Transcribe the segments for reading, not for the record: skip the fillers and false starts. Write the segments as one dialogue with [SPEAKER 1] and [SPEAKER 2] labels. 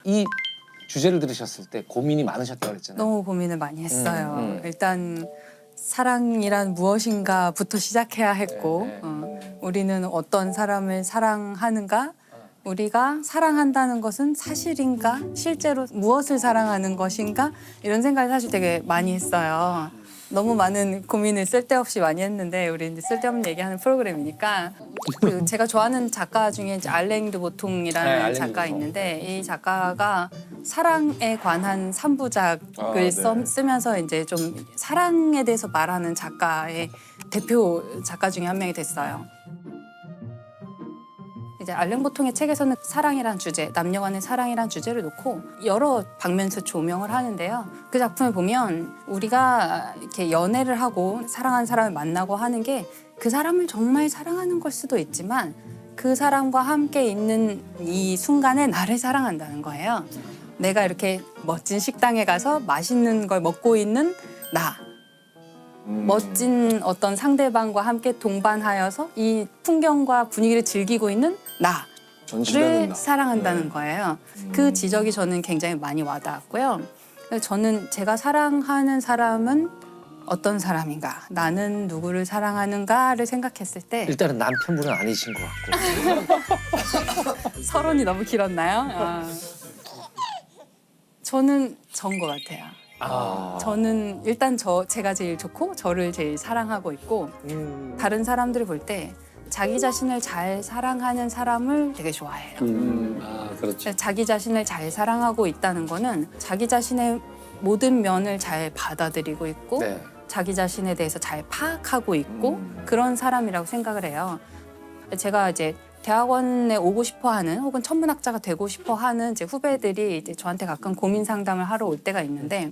[SPEAKER 1] 이 주제를 들으셨을 때 고민이 많으셨다고 그랬잖아요.
[SPEAKER 2] 너무 고민을 많이 했어요. 일단 사랑이란 무엇인가부터 시작해야 했고 우리는 어떤 사람을 사랑하는가? 우리가 사랑한다는 것은 사실인가? 실제로 무엇을 사랑하는 것인가? 이런 생각을 사실 되게 많이 했어요. 너무 많은 고민을 쓸데없이 많이 했는데 우리 이제 쓸데없는 얘기하는 프로그램이니까 그 제가 좋아하는 작가 중에 이제 알랭 드보통이라는
[SPEAKER 1] 네, 알랭
[SPEAKER 2] 작가
[SPEAKER 1] 드보통.
[SPEAKER 2] 있는데 이 작가가 사랑에 관한 3부작을 쓰면서 이제 좀 사랑에 대해서 말하는 작가의 대표 작가 중에 한 명이 됐어요. 이제 알랭 보통의 책에서는 사랑이란 주제, 남녀 간의 사랑이란 주제를 놓고 여러 방면에서 조명을 하는데요. 그 작품을 보면 우리가 이렇게 연애를 하고 사랑하는 사람을 만나고 하는 게 그 사람을 정말 사랑하는 걸 수도 있지만 그 사람과 함께 있는 이 순간에 나를 사랑한다는 거예요. 내가 이렇게 멋진 식당에 가서 맛있는 걸 먹고 있는 나. 멋진 어떤 상대방과 함께 동반하여서 이 풍경과 분위기를 즐기고 있는
[SPEAKER 3] 전시되는
[SPEAKER 2] 나를
[SPEAKER 3] 나.
[SPEAKER 2] 사랑한다는 거예요. 그 지적이 저는 굉장히 많이 와닿았고요. 그래서 저는 제가 사랑하는 사람은 어떤 사람인가, 나는 누구를 사랑하는가를 생각했을 때
[SPEAKER 1] 일단은 남편분은 아니신 것 같고.
[SPEAKER 2] 서론이 너무 길었나요? 저는 전 것 같아요. 저는 일단 제가 제일 좋고 저를 제일 사랑하고 있고 다른 사람들을 볼 때 자기 자신을 잘 사랑하는 사람을 되게 좋아해요.
[SPEAKER 1] 그렇죠.
[SPEAKER 2] 자기 자신을 잘 사랑하고 있다는 거는 자기 자신의 모든 면을 잘 받아들이고 있고
[SPEAKER 1] 네.
[SPEAKER 2] 자기 자신에 대해서 잘 파악하고 있고 그런 사람이라고 생각을 해요. 제가 이제 대학원에 오고 싶어 하는 혹은 천문학자가 되고 싶어 하는 제 후배들이 이제 저한테 가끔 고민 상담을 하러 올 때가 있는데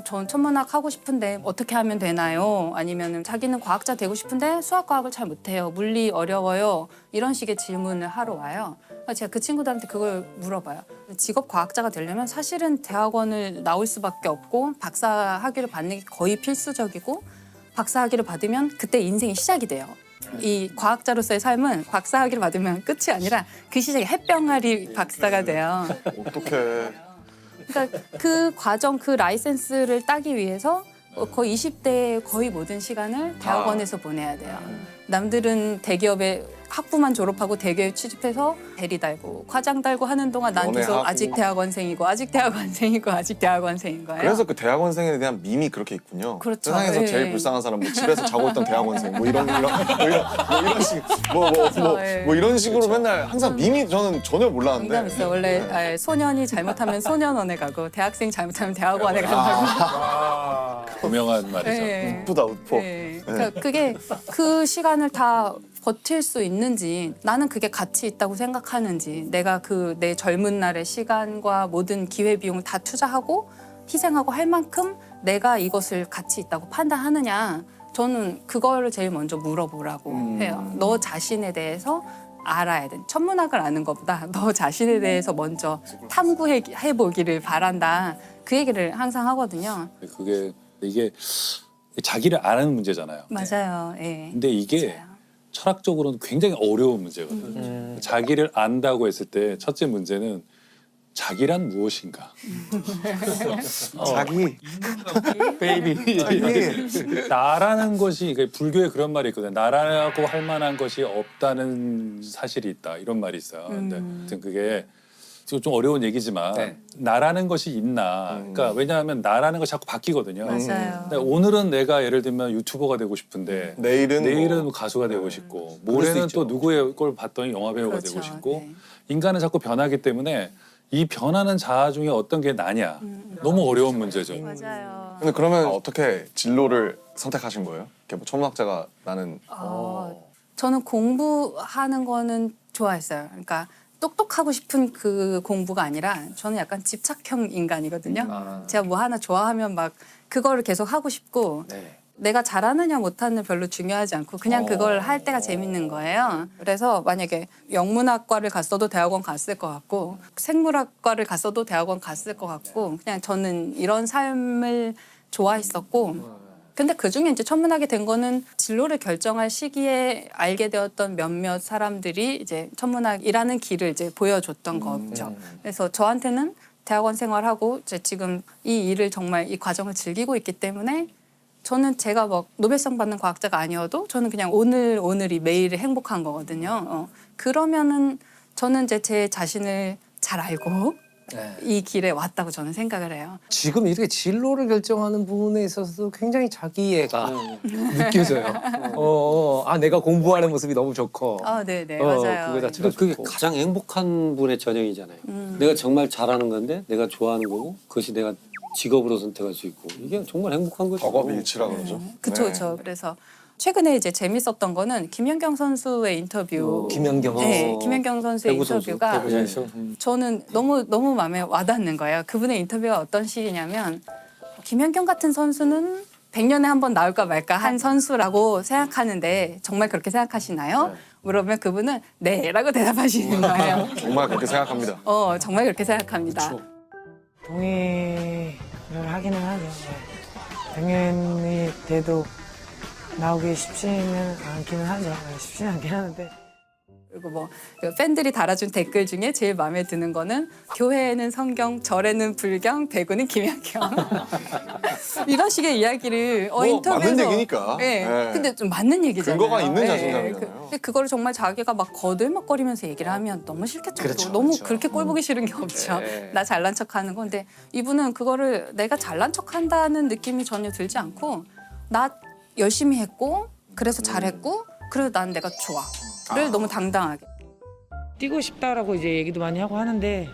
[SPEAKER 2] 전 천문학 하고 싶은데 어떻게 하면 되나요? 아니면 자기는 과학자 되고 싶은데 수학 과학을 잘 못해요. 물리 어려워요. 이런 식의 질문을 하러 와요. 제가 그 친구들한테 그걸 물어봐요. 직업 과학자가 되려면 사실은 대학원을 나올 수밖에 없고 박사 학위를 받는 게 거의 필수적이고 박사 학위를 받으면 그때 인생이 시작이 돼요. 이 과학자로서의 삶은 박사 학위를 받으면 끝이 아니라 그 시작에 햇병아리 박사가 돼요.
[SPEAKER 3] 어떡해.
[SPEAKER 2] 그러니까 그 과정, 그 라이센스를 따기 위해서 거의 20대의 거의 모든 시간을 대학원에서 보내야 돼요. 남들은 대기업에 학부만 졸업하고 대기업에 취직해서 대리 달고 과장 달고 하는 동안 난 계속
[SPEAKER 3] 연애하고.
[SPEAKER 2] 아직 대학원생이고 아직 대학원생이고 아직 대학원생인 거예요.
[SPEAKER 3] 그래서 그 대학원생에 대한 밈이 그렇게 있군요.
[SPEAKER 2] 그렇죠.
[SPEAKER 3] 세상에서
[SPEAKER 2] 예.
[SPEAKER 3] 제일 불쌍한 사람, 뭐 집에서 자고 있던 대학원생, 뭐 이런 식, 뭐 이런 식으로 맨날 항상 밈이 저는 전혀 몰랐는데.
[SPEAKER 2] 농담 있어요. 원래 소년이 잘못하면 소년원에 가고 대학생이 잘못하면 대학원에 간다고.
[SPEAKER 4] 유명한 말이죠.
[SPEAKER 2] 예.
[SPEAKER 3] 우프다 우퍼.
[SPEAKER 2] 네. 그러니까 그게 그 시간을 다 버틸 수 있는지 나는 그게 가치 있다고 생각하는지 내가 그 내 젊은 날의 시간과 모든 기회비용을 다 투자하고 희생하고 할 만큼 내가 이것을 가치 있다고 판단하느냐 저는 그거를 제일 먼저 물어보라고 해요. 너 자신에 대해서 알아야 돼. 천문학을 아는 것보다 너 자신에 대해서 먼저 탐구해보기를 바란다. 그 얘기를 항상 하거든요.
[SPEAKER 4] 이게 자기를 아는 문제잖아요.
[SPEAKER 2] 맞아요. 예.
[SPEAKER 4] 근데 이게
[SPEAKER 2] 맞아요.
[SPEAKER 4] 철학적으로는 굉장히 어려운 문제거든요. 자기를 안다고 했을 때 첫째 문제는 자기란 무엇인가?
[SPEAKER 3] 자기.
[SPEAKER 4] 베이비. 나라는 것이 그러니까 불교에 그런 말이 있거든요. 나라고 할 만한 것이 없다는 사실이 있다. 이런 말이 있어요. 근데 아무튼 그게 좀 어려운 얘기지만
[SPEAKER 1] 네.
[SPEAKER 4] 나라는 것이 있나? 그러니까 왜냐하면 나라는 것이 자꾸 바뀌거든요.
[SPEAKER 2] 맞아요.
[SPEAKER 4] 근데 오늘은 내가 예를 들면 유튜버가 되고 싶은데
[SPEAKER 3] 내일은 뭐.
[SPEAKER 4] 가수가 되고 싶고
[SPEAKER 1] 그럴 수
[SPEAKER 4] 모레는
[SPEAKER 1] 있죠.
[SPEAKER 4] 또 누구의 걸 봤더니 영화 배우가
[SPEAKER 2] 그렇죠.
[SPEAKER 4] 되고 싶고
[SPEAKER 2] 네.
[SPEAKER 4] 인간은 자꾸 변하기 때문에 이 변하는 자아 중에 어떤 게 나냐 너무 어려운 문제죠.
[SPEAKER 2] 맞아요.
[SPEAKER 3] 근데 그러면 어떻게 진로를 선택하신 거예요? 이렇게 뭐 천문학자가 나는
[SPEAKER 2] 저는 공부하는 거는 좋아했어요. 그러니까 똑똑하고 싶은 그 공부가 아니라 저는 약간 집착형 인간이거든요. 제가 뭐 하나 좋아하면 막 그거를 계속 하고 싶고
[SPEAKER 1] 네.
[SPEAKER 2] 내가 잘하느냐 못하느냐 별로 중요하지 않고 그냥 그걸 할 때가 재밌는 거예요. 그래서 만약에 영문학과를 갔어도 대학원 갔을 것 같고 생물학과를 갔어도 대학원 갔을 것 같고 그냥 저는 이런 삶을 좋아했었고 근데 그중에 이제 천문학이 된 거는 진로를 결정할 시기에 알게 되었던 몇몇 사람들이 이제 천문학이라는 길을 이제 보여줬던 거죠. 그래서 저한테는 대학원 생활하고 이제 지금 이 일을 정말 이 과정을 즐기고 있기 때문에 저는 제가 막 노벨상 받는 과학자가 아니어도 저는 그냥 오늘이 매일이 행복한 거거든요. 그러면은 저는 이제 제 자신을 잘 알고
[SPEAKER 1] 네.
[SPEAKER 2] 이 길에 왔다고 저는 생각을 해요.
[SPEAKER 1] 지금 이렇게 진로를 결정하는 부분에 있어서도 굉장히 자기애가 느껴져요. 내가 공부하는 모습이 너무 좋고.
[SPEAKER 2] 아, 네네 맞아요.
[SPEAKER 1] 그거 자체가
[SPEAKER 5] 그게
[SPEAKER 1] 좋고.
[SPEAKER 5] 가장 행복한 분의 전형이잖아요. 내가 정말 잘하는 건데 내가 좋아하는 거고 그것이 내가 직업으로 선택할 수 있고 이게 정말 행복한 거죠.
[SPEAKER 3] 덕업일치라 그러죠.
[SPEAKER 2] 그쵸,
[SPEAKER 3] 네.
[SPEAKER 2] 그쵸. 그래서 최근에 이제 재밌었던 거는 김연경 선수의 인터뷰.
[SPEAKER 1] 김연경
[SPEAKER 2] 네, 김연경 선수의
[SPEAKER 5] 배구 선수,
[SPEAKER 2] 인터뷰가
[SPEAKER 5] 배구 선수.
[SPEAKER 2] 저는 너무 마음에 와닿는 거예요. 그분의 인터뷰가 어떤 식이냐면 김연경 같은 선수는 100년에 한 번 나올까 말까 한 선수라고 생각하는데 정말 그렇게 생각하시나요? 물으면 그분은 네라고 대답하시는 거예요.
[SPEAKER 3] 정말 그렇게 생각합니다.
[SPEAKER 2] 정말 그렇게 생각합니다.
[SPEAKER 6] 동의를 하기는 하죠. 당연히 돼도 나오기 쉽지는 않기는 하죠. 쉽지는 않긴 하는데.
[SPEAKER 2] 그리고 뭐 팬들이 달아준 댓글 중에 제일 마음에 드는 거는 교회에는 성경, 절에는 불경, 배구는 김연경. 이런 식의 이야기를 인터뷰에서
[SPEAKER 3] 맞는 얘기니까.
[SPEAKER 2] 네.
[SPEAKER 3] 네.
[SPEAKER 2] 근데 좀 맞는 얘기잖아요.
[SPEAKER 3] 근거가 있는
[SPEAKER 2] 네.
[SPEAKER 3] 자신감이잖아요.
[SPEAKER 2] 근데 그거를 정말 자기가 막 거들먹거리면서 얘기를 하면 너무 싫겠죠.
[SPEAKER 1] 그렇죠,
[SPEAKER 2] 너무
[SPEAKER 1] 그렇죠.
[SPEAKER 2] 그렇게 꼴 보기 싫은 게 없죠.
[SPEAKER 1] 네.
[SPEAKER 2] 나 잘난 척하는 건데 이분은 그거를 내가 잘난 척한다는 느낌이 전혀 들지 않고 나 열심히 했고 그래서 잘했고 그래서 난 내가 좋아를 너무 당당하게.
[SPEAKER 6] 뛰고 싶다라고 이제 얘기도 많이 하고 하는데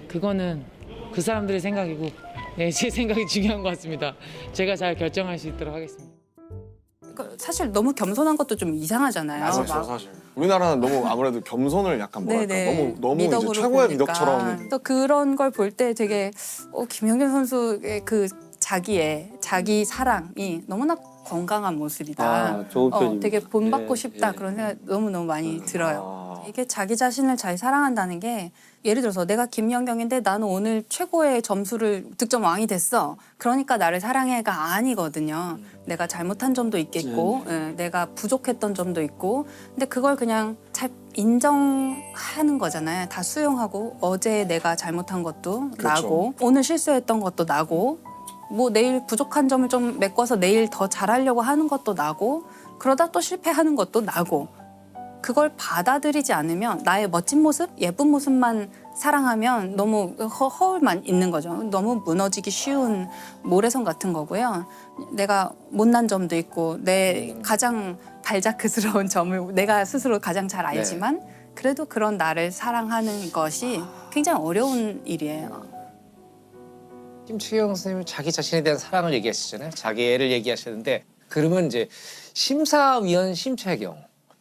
[SPEAKER 6] 그거는 그 사람들의 생각이고 제 생각이 중요한 것 같습니다. 제가 잘 결정할 수 있도록 하겠습니다.
[SPEAKER 2] 그러니까 사실 너무 겸손한 것도 좀 이상하잖아요.
[SPEAKER 3] 그렇죠,
[SPEAKER 2] 막
[SPEAKER 3] 사실. 우리나라는 너무 아무래도 겸손을 약간 뭐랄까 너무 이제
[SPEAKER 2] 미덕으로
[SPEAKER 3] 최고의
[SPEAKER 2] 보니까.
[SPEAKER 3] 미덕처럼.
[SPEAKER 2] 또 그런 걸 볼 때 되게 김연경 선수의 그 자기 사랑이 너무나 건강한 모습이다.
[SPEAKER 5] 아, 좋은 표현입니다.
[SPEAKER 2] 되게 본받고
[SPEAKER 5] 예,
[SPEAKER 2] 싶다
[SPEAKER 5] 예.
[SPEAKER 2] 그런 생각 너무 많이 들어요.
[SPEAKER 3] 아.
[SPEAKER 2] 이게 자기 자신을 잘 사랑한다는 게 예를 들어서 내가 김연경인데 나는 오늘 최고의 점수를 득점 왕이 됐어. 그러니까 나를 사랑해가 아니거든요. 내가 잘못한 점도 있겠고 내가 부족했던 점도 있고 근데 그걸 그냥 잘 인정하는 거잖아요. 다 수용하고 어제 내가 잘못한 것도
[SPEAKER 3] 그렇죠.
[SPEAKER 2] 나고 오늘 실수했던 것도 나고 뭐 내일 부족한 점을 좀 메꿔서 내일 더 잘하려고 하는 것도 나고 그러다 또 실패하는 것도 나고 그걸 받아들이지 않으면 나의 멋진 모습, 예쁜 모습만 사랑하면 너무 허울만 있는 거죠. 너무 무너지기 쉬운 모래성 같은 거고요. 내가 못난 점도 있고 내 가장 발자크스러운 점을 내가 스스로 가장 잘 알지만 그래도 그런 나를 사랑하는 것이 굉장히 어려운 일이에요.
[SPEAKER 1] 심채경 선생님은 자기 자신에 대한 사랑을 얘기하시잖아요. 자기애를 얘기하시는데 그러면 이제 심사위원 심채경,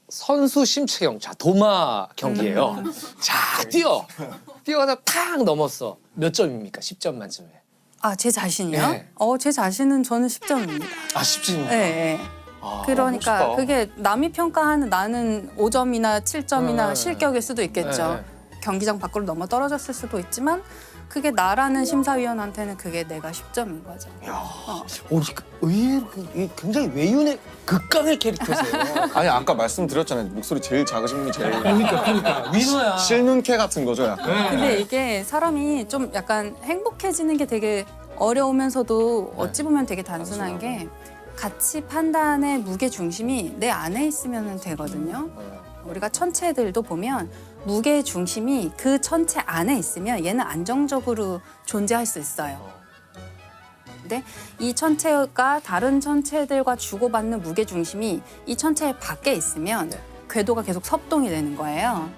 [SPEAKER 1] 선수 심채경, 자 도마 경기예요. 자 뛰어가다 탁 넘었어. 몇 점입니까? 10점 만점에.
[SPEAKER 2] 제 자신이요?
[SPEAKER 1] 네.
[SPEAKER 2] 제 자신은 저는 10점입니다.
[SPEAKER 1] 10점입니까?
[SPEAKER 2] 네. 그러니까
[SPEAKER 3] 멋있다.
[SPEAKER 2] 그게 남이 평가하는 나는 5점이나 7점이나
[SPEAKER 1] 네.
[SPEAKER 2] 실격일 수도 있겠죠.
[SPEAKER 1] 네.
[SPEAKER 2] 경기장 밖으로 넘어 떨어졌을 수도 있지만 그게 나라는 심사위원한테는 그게 내가 10점인 거죠.
[SPEAKER 1] 의외로 굉장히 외윤의 극강의 캐릭터세요.
[SPEAKER 3] 아니 아까 말씀드렸잖아요. 목소리 제일 작으신 분이 제일
[SPEAKER 1] 그러니까 위너야.
[SPEAKER 3] 실눈캐 같은 거죠, 약간.
[SPEAKER 2] 근데 이게 사람이 좀 약간 행복해지는 게 되게 어려우면서도 어찌 보면 되게 단순한 게 가치 판단의 무게 중심이 내 안에 있으면 되거든요. 우리가 천체들도 보면 무게 중심이 그 천체 안에 있으면 얘는 안정적으로 존재할 수 있어요. 근데 이 천체가 다른 천체들과 주고받는 무게 중심이 이 천체 밖에 있으면 궤도가 계속 섭동이 되는 거예요.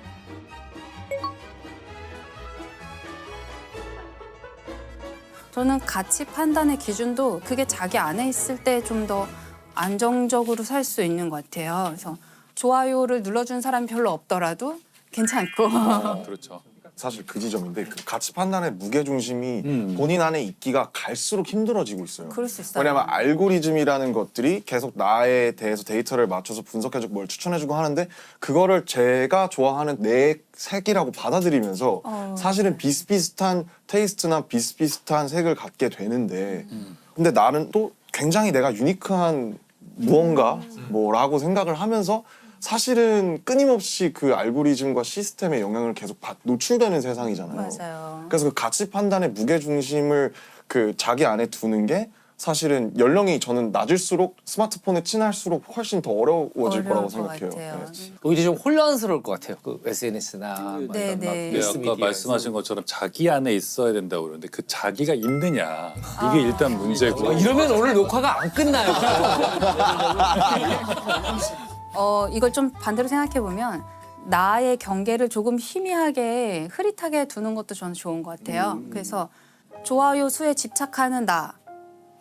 [SPEAKER 2] 저는 가치 판단의 기준도 그게 자기 안에 있을 때 좀 더 안정적으로 살 수 있는 것 같아요. 그래서 좋아요를 눌러준 사람이 별로 없더라도 괜찮고.
[SPEAKER 4] 그렇죠.
[SPEAKER 3] 사실 그 지점인데 그 가치 판단의 무게 중심이 본인 안에 있기가 갈수록 힘들어지고 있어요.
[SPEAKER 2] 그럴 수 있어요.
[SPEAKER 3] 왜냐하면 알고리즘이라는 것들이 계속 나에 대해서 데이터를 맞춰서 분석해주고 뭘 추천해주고 하는데 그거를 제가 좋아하는 내 색이라고 받아들이면서 사실은 비슷비슷한 테이스트나 비슷비슷한 색을 갖게 되는데 근데 나는 또 굉장히 내가 유니크한 무언가 뭐라고 생각을 하면서 사실은 끊임없이 그 알고리즘과 시스템의 영향을 계속 노출되는 세상이잖아요.
[SPEAKER 2] 맞아요.
[SPEAKER 3] 그래서 그 가치 판단의 무게 중심을 그 자기 안에 두는 게 사실은 연령이 저는 낮을수록 스마트폰에 친할수록 훨씬 더 어려워질 거라고
[SPEAKER 2] 것
[SPEAKER 3] 생각해요.
[SPEAKER 2] 같아요.
[SPEAKER 3] 네.
[SPEAKER 1] 오히려 좀 혼란스러울 것 같아요. 그 SNS나
[SPEAKER 2] 네, 네.
[SPEAKER 4] 네, 아까 말씀하신 것처럼 자기 안에 있어야 된다고 그러는데 그 자기가 있느냐 이게 일단 문제고.
[SPEAKER 1] 이러면 오늘 녹화가 안 끝나요.
[SPEAKER 2] 이걸 좀 반대로 생각해 보면 나의 경계를 조금 희미하게 흐릿하게 두는 것도 저는 좋은 것 같아요. 그래서 좋아요 수에 집착하는 나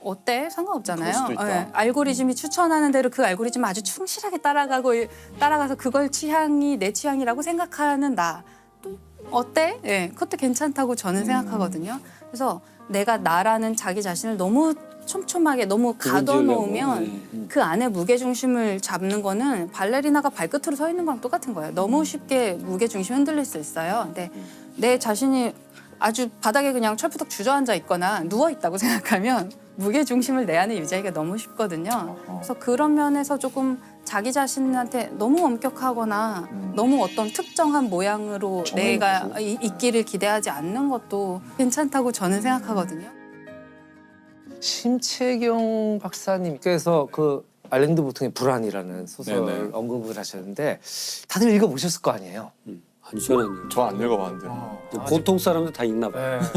[SPEAKER 2] 어때? 상관없잖아요.
[SPEAKER 3] 그럴 수도 있다.
[SPEAKER 2] 예, 알고리즘이 추천하는 대로 그 알고리즘 아주 충실하게 따라가서 그걸 취향이 내 취향이라고 생각하는 나 또 어때? 예, 그것도 괜찮다고 저는 생각하거든요. 그래서 내가 나라는 자기 자신을 너무 촘촘하게 너무 가둬놓으면 그 안에 무게중심을 잡는 거는 발레리나가 발끝으로 서 있는 거랑 똑같은 거예요. 너무 쉽게 무게중심이 흔들릴 수 있어요. 근데 내 자신이 아주 바닥에 그냥 철푸덕 주저앉아 있거나 누워 있다고 생각하면 무게중심을 내 안에 유지하기가 너무 쉽거든요. 그래서 그런 면에서 조금 자기 자신한테 너무 엄격하거나 너무 어떤 특정한 모양으로 내가 있기를 기대하지 않는 것도 괜찮다고 저는 생각하거든요.
[SPEAKER 1] 심채경 박사님께서 그 알랭드 보통의 불안이라는 소설
[SPEAKER 4] 네네.
[SPEAKER 1] 언급을 하셨는데 다들 읽어보셨을 거 아니에요?
[SPEAKER 5] 안 시원하네요.
[SPEAKER 3] 저 안 읽어봤는데.
[SPEAKER 5] 보통 사람들 다 읽나 봐요.
[SPEAKER 1] 네.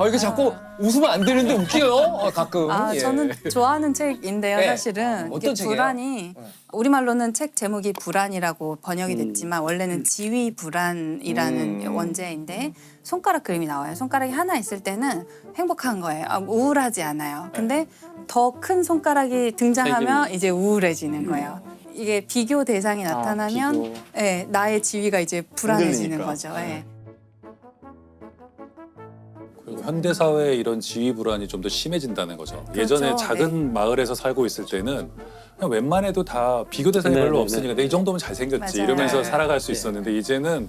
[SPEAKER 1] 이게 자꾸 웃으면 안 되는데 웃겨요. 가끔. 예.
[SPEAKER 2] 저는 좋아하는 책인데요,
[SPEAKER 1] 네.
[SPEAKER 2] 사실은.
[SPEAKER 1] 어떤
[SPEAKER 2] 이게
[SPEAKER 1] 책이에요?
[SPEAKER 2] 불안이 우리말로는 책 제목이 불안이라고 번역이 됐지만 원래는 지위 불안이라는 원제인데 손가락 그림이 나와요. 손가락이 하나 있을 때는 행복한 거예요. 우울하지 않아요. 근데 더 큰 손가락이 등장하면 이제 우울해지는 거예요. 이게 비교 대상이 나타나면
[SPEAKER 5] 비교.
[SPEAKER 2] 예, 나의 지위가 이제 불안해지는
[SPEAKER 3] 흔들리니까.
[SPEAKER 2] 거죠. 예.
[SPEAKER 4] 그리고 현대 사회의 이런 지위 불안이 좀 더 심해진다는 거죠. 예전에
[SPEAKER 2] 그렇죠.
[SPEAKER 4] 작은 마을에서 살고 있을 때는 그냥 웬만해도 다 비교 대상이 별로
[SPEAKER 5] 네네네.
[SPEAKER 4] 없으니까 내 이 정도면 잘생겼지
[SPEAKER 2] 맞아요.
[SPEAKER 4] 이러면서
[SPEAKER 1] 네.
[SPEAKER 4] 살아갈 수 있었는데 이제는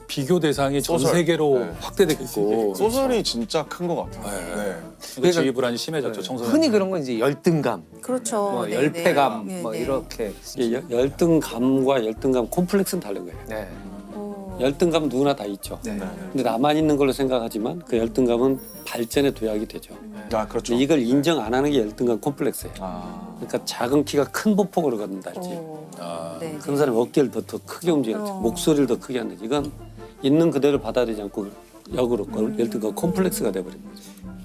[SPEAKER 4] 비교 대상이 전
[SPEAKER 3] 소설.
[SPEAKER 4] 세계로
[SPEAKER 3] 네.
[SPEAKER 4] 확대됐고
[SPEAKER 3] 소설이 진짜 큰 것 같아요.
[SPEAKER 4] 네.
[SPEAKER 3] 네.
[SPEAKER 4] 지위 불안이 심해졌죠. 청소년.
[SPEAKER 1] 흔히 그런 건 이제 열등감,
[SPEAKER 2] 그렇죠.
[SPEAKER 1] 뭐
[SPEAKER 2] 네,
[SPEAKER 1] 열패감,
[SPEAKER 2] 네.
[SPEAKER 1] 뭐
[SPEAKER 2] 네, 네.
[SPEAKER 1] 이렇게.
[SPEAKER 5] 이게 열등감과 열등감 콤플렉스는 다른 거예요.
[SPEAKER 1] 네.
[SPEAKER 2] 오.
[SPEAKER 5] 열등감 누구나 다 있죠.
[SPEAKER 1] 네.
[SPEAKER 5] 근데 나만 있는 걸로 생각하지만 그 열등감은 발전의 도약이 되죠.
[SPEAKER 3] 아 그렇죠.
[SPEAKER 5] 근데 이걸 인정 안 하는 게 열등감 콤플렉스예요.
[SPEAKER 3] 아.
[SPEAKER 5] 그러니까 작은 키가 큰 보폭으로 갖는다 할지.
[SPEAKER 2] 오.
[SPEAKER 4] 아,
[SPEAKER 2] 네,
[SPEAKER 5] 그런 사람이 어깨를 더 크게 움직이지 목소리를 더 크게 한다. 이건 있는 그대로 받아들이지 않고 역으로 열등감 콤플렉스가 돼버린 거죠.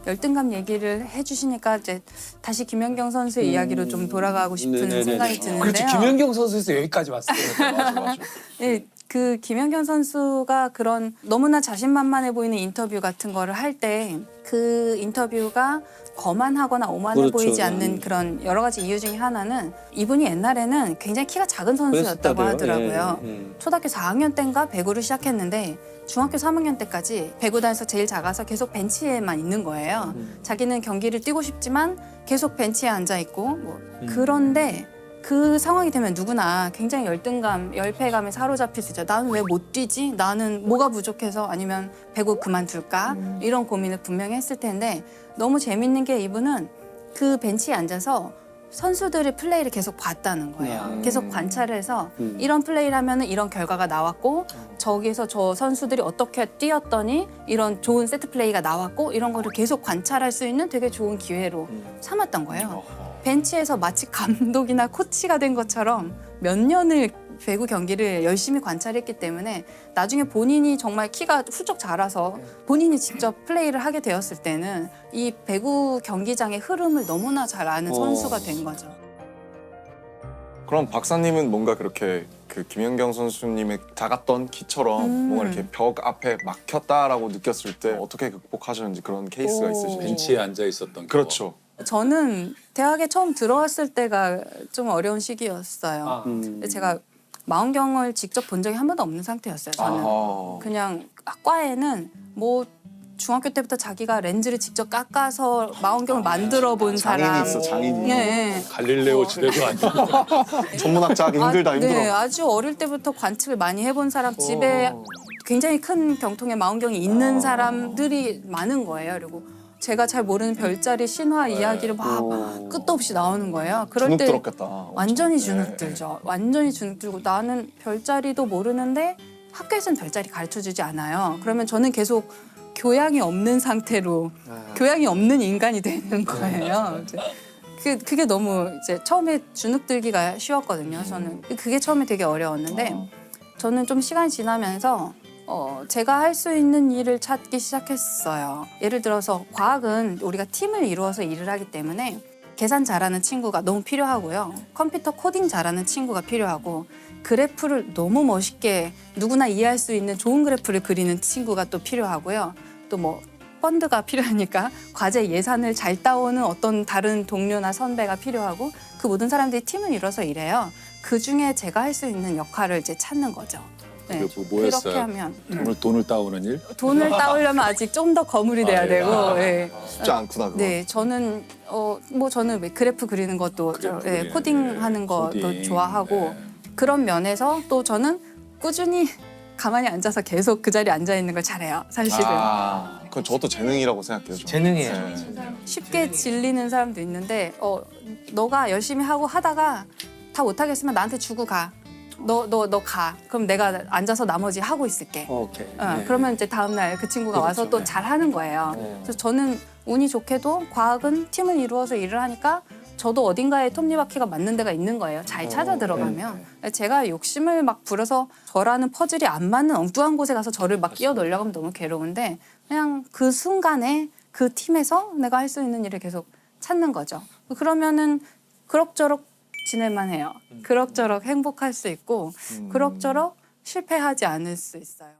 [SPEAKER 2] 열등감 얘기를 해주시니까 이제 다시 김연경 선수의 이야기로 좀 돌아가고 싶은
[SPEAKER 5] 네네네.
[SPEAKER 2] 생각이 드는데요.
[SPEAKER 1] 그렇죠. 김연경 선수에서 여기까지 왔어요.
[SPEAKER 3] 맞아.
[SPEAKER 2] 네, 그 김연경 선수가 그런 너무나 자신만만해 보이는 인터뷰 같은 거를 할 때 그 인터뷰가 거만하거나 오만해
[SPEAKER 5] 그렇죠.
[SPEAKER 2] 보이지 않는 그런 여러 가지 이유 중에 하나는 이분이 옛날에는 굉장히 키가 작은 선수였다고
[SPEAKER 5] 그랬었다고요.
[SPEAKER 2] 하더라고요.
[SPEAKER 5] 예, 예.
[SPEAKER 2] 초등학교 4학년 때인가 배구를 시작했는데 중학교 3학년 때까지 배구단에서 제일 작아서 계속 벤치에만 있는 거예요. 자기는 경기를 뛰고 싶지만 계속 벤치에 앉아 있고 뭐 그런데 그 상황이 되면 누구나 굉장히 열등감, 열패감에 사로잡힐 수 있죠. 나는 왜 못 뛰지? 나는 뭐가 부족해서 아니면 배구 그만둘까? 이런 고민을 분명히 했을 텐데 너무 재밌는 게 이분은 그 벤치에 앉아서 선수들의 플레이를 계속 봤다는 거예요. 계속 관찰을 해서 이런 플레이를 하면 이런 결과가 나왔고 저기서 저 선수들이 어떻게 뛰었더니 이런 좋은 세트 플레이가 나왔고 이런 거를 계속 관찰할 수 있는 되게 좋은 기회로 삼았던 거예요. 벤치에서 마치 감독이나 코치가 된 것처럼 몇 년을 배구 경기를 열심히 관찰했기 때문에 나중에 본인이 정말 키가 훌쩍 자라서 본인이 직접 플레이를 하게 되었을 때는 이 배구 경기장의 흐름을 너무나 잘 아는 선수가 된 거죠.
[SPEAKER 3] 그럼 박사님은 뭔가 그렇게 그 김연경 선수님의 작았던 키처럼 뭔가 이렇게 벽 앞에 막혔다라고 느꼈을 때 어떻게 극복하셨는지 그런 케이스가
[SPEAKER 2] 오.
[SPEAKER 3] 있으신지.
[SPEAKER 4] 벤치에 앉아 있었던 그거.
[SPEAKER 3] 그렇죠.
[SPEAKER 2] 저는 대학에 처음 들어왔을 때가 좀 어려운 시기였어요. 근데 제가 망원경을 직접 본 적이 한 번도 없는 상태였어요. 저는
[SPEAKER 3] 아.
[SPEAKER 2] 그냥 과에는 뭐 중학교 때부터 자기가 렌즈를 직접 깎아서 망원경을 만들어 본
[SPEAKER 3] 장인이
[SPEAKER 2] 사람.
[SPEAKER 3] 있어, 장인이.
[SPEAKER 2] 네.
[SPEAKER 4] 갈릴레오 주례도 아니고.
[SPEAKER 3] 전문학자 하기 힘들다 힘들어.
[SPEAKER 2] 네, 아주 어릴 때부터 관측을 많이 해본 사람 집에 굉장히 큰 경통의 망원경이 있는 사람들이 많은 거예요. 그리고 제가 잘 모르는 별자리 신화 이야기를 막 끝도 없이 나오는 거예요. 그럴
[SPEAKER 3] 주눅
[SPEAKER 2] 때
[SPEAKER 3] 들었겠다.
[SPEAKER 2] 완전히
[SPEAKER 3] 엄청.
[SPEAKER 2] 주눅
[SPEAKER 3] 네.
[SPEAKER 2] 들죠. 완전히 주눅 들고 나는 별자리도 모르는데 학교에서는 별자리 가르쳐주지 않아요. 그러면 저는 계속 교양이 없는 상태로 교양이 없는 인간이 되는 거예요. 이제 그게 너무 이제 처음에 주눅 들기가 쉬웠거든요. 저는 그게 처음에 되게 어려웠는데 저는 좀 시간이 지나면서 제가 할 수 있는 일을 찾기 시작했어요. 예를 들어서 과학은 우리가 팀을 이루어서 일을 하기 때문에 계산 잘하는 친구가 너무 필요하고요. 컴퓨터 코딩 잘하는 친구가 필요하고 그래프를 너무 멋있게 누구나 이해할 수 있는 좋은 그래프를 그리는 친구가 또 필요하고요. 또 뭐 펀드가 필요하니까 과제 예산을 잘 따오는 어떤 다른 동료나 선배가 필요하고 그 모든 사람들이 팀을 이뤄서 일해요. 그중에 제가 할 수 있는 역할을 이제 찾는 거죠. 네.
[SPEAKER 4] 그게 뭐였어요?
[SPEAKER 2] 그렇게 하면
[SPEAKER 4] 돈을 따오는 일?
[SPEAKER 2] 돈을 따오려면 아직 좀 더 거물이 돼야
[SPEAKER 4] 예.
[SPEAKER 2] 되고 예.
[SPEAKER 3] 쉽지 않구나 그거.
[SPEAKER 2] 네, 저는 뭐 저는 왜 그래프 그리는 것도
[SPEAKER 4] 그래프
[SPEAKER 2] 예,
[SPEAKER 4] 그리는,
[SPEAKER 2] 코딩하는
[SPEAKER 4] 예.
[SPEAKER 2] 것도
[SPEAKER 4] 코딩,
[SPEAKER 2] 좋아하고
[SPEAKER 4] 예.
[SPEAKER 2] 그런 면에서 또 저는 꾸준히 가만히 앉아서 계속 그 자리에 앉아 있는 걸 잘해요. 사실은
[SPEAKER 3] 그건 저것도 재능이라고 생각해요. 저는.
[SPEAKER 1] 재능이에요.
[SPEAKER 3] 네.
[SPEAKER 2] 쉽게 질리는 사람도 있는데 너가 열심히 하다가 다 못하겠으면 나한테 주고 가. 너 가. 그럼 내가 앉아서 나머지 하고 있을게.
[SPEAKER 5] 오케이.
[SPEAKER 2] 그러면 이제 다음날 그 친구가 와서
[SPEAKER 5] 그렇죠.
[SPEAKER 2] 또 잘하는 거예요. 그래서 저는 운이 좋게도 과학은 팀을 이루어서 일을 하니까 저도 어딘가에 톱니바퀴가 맞는 데가 있는 거예요. 잘 찾아 들어가면. 제가 욕심을 막 부려서 저라는 퍼즐이 안 맞는 엉뚱한 곳에 가서 저를 막 끼워 넣으려고 하면 너무 괴로운데 그냥 그 순간에 그 팀에서 내가 할 수 있는 일을 계속 찾는 거죠. 그러면은 그럭저럭 지낼만 해요. 그럭저럭 행복할 수 있고 그럭저럭 실패하지 않을 수 있어요.